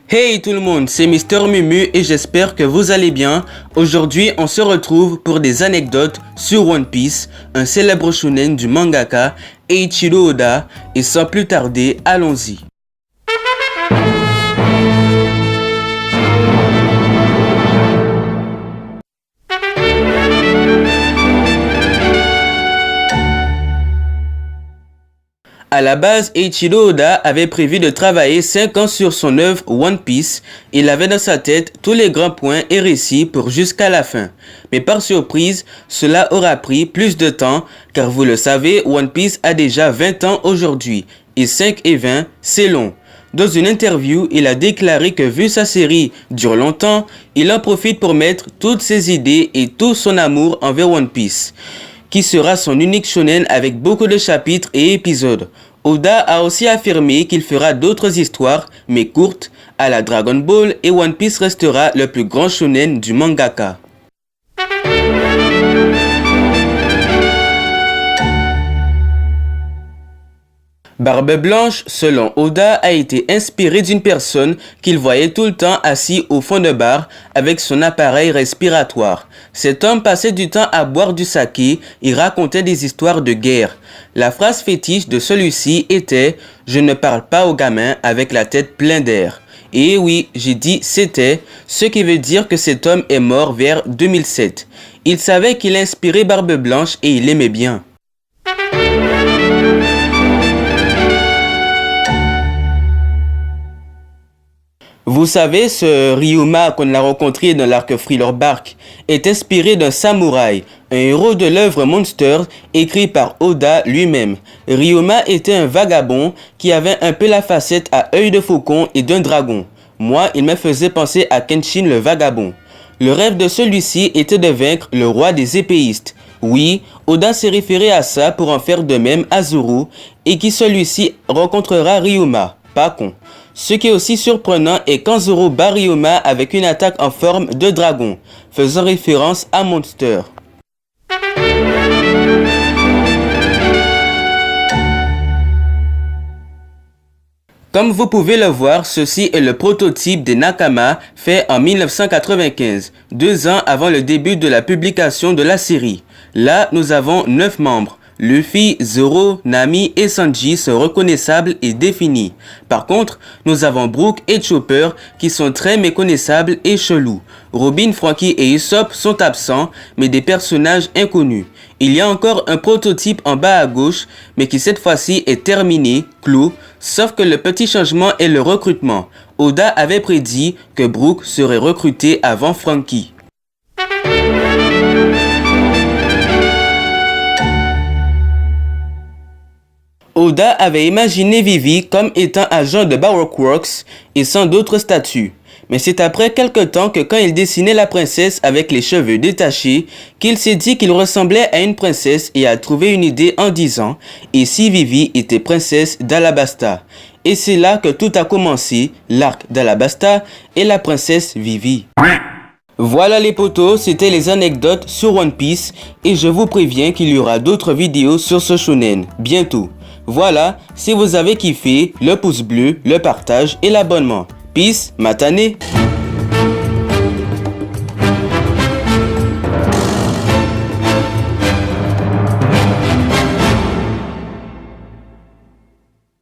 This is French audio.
Hey tout le monde, c'est Mister Mumu et j'espère que vous allez bien. Aujourd'hui, on se retrouve pour des anecdotes sur One Piece, un célèbre shonen du mangaka Eiichiro Oda. Et sans plus tarder, allons-y. À la base, Eiichiro Oda avait prévu de travailler 5 ans sur son œuvre One Piece. Il avait dans sa tête tous les grands points et récits pour jusqu'à la fin. Mais par surprise, cela aura pris plus de temps car vous le savez, One Piece a déjà 20 ans aujourd'hui et 5 et 20, c'est long. Dans une interview, il a déclaré que vu sa série dure longtemps, il en profite pour mettre toutes ses idées et tout son amour envers One Piece, qui sera son unique shonen avec beaucoup de chapitres et épisodes. Oda a aussi affirmé qu'il fera d'autres histoires, mais courtes, à la Dragon Ball, et One Piece restera le plus grand shonen du mangaka. Barbe Blanche, selon Oda, a été inspiré d'une personne qu'il voyait tout le temps assis au fond de bar avec son appareil respiratoire. Cet homme passait du temps à boire du saké et racontait des histoires de guerre. La phrase fétiche de celui-ci était « Je ne parle pas aux gamins avec la tête pleine d'air ». Et oui, j'ai dit « c'était », ce qui veut dire que cet homme est mort vers 2007. Il savait qu'il inspirait Barbe Blanche et il l'aimait bien. Vous savez, ce Ryuma qu'on a rencontré dans l'arc Thriller Bark est inspiré d'un samouraï, un héros de l'œuvre Monster écrit par Oda lui-même. Ryuma était un vagabond qui avait un peu la facette à œil de faucon et d'un dragon. Moi, il me faisait penser à Kenshin le vagabond. Le rêve de celui-ci était de vaincre le roi des épéistes. Oui, Oda s'est référé à ça pour en faire de même à Zoro et qui celui-ci rencontrera Ryuma. Pas con. Ce qui est aussi surprenant est quand Zoro bat Ryuma avec une attaque en forme de dragon, faisant référence à Monster. Comme vous pouvez le voir, ceci est le prototype des Nakama fait en 1995, 2 ans avant le début de la publication de la série. Là, nous avons 9 membres. Luffy, Zoro, Nami et Sanji sont reconnaissables et définis. Par contre, nous avons Brook et Chopper qui sont très méconnaissables et chelous. Robin, Franky et Usopp sont absents, mais des personnages inconnus. Il y a encore un prototype en bas à gauche, mais qui cette fois-ci est terminé, clos, sauf que le petit changement est le recrutement. Oda avait prédit que Brook serait recruté avant Franky. Oda avait imaginé Vivi comme étant agent de Baroque Works et sans d'autres statuts. Mais c'est après quelque temps que quand il dessinait la princesse avec les cheveux détachés, qu'il s'est dit qu'il ressemblait à une princesse et a trouvé une idée en disant « Et si Vivi était princesse d'Alabasta ?» Et c'est là que tout a commencé, l'arc d'Alabasta et la princesse Vivi. Voilà les potos, c'était les anecdotes sur One Piece et je vous préviens qu'il y aura d'autres vidéos sur ce shonen bientôt. Voilà, si vous avez kiffé, le pouce bleu, le partage et l'abonnement. Peace, matane.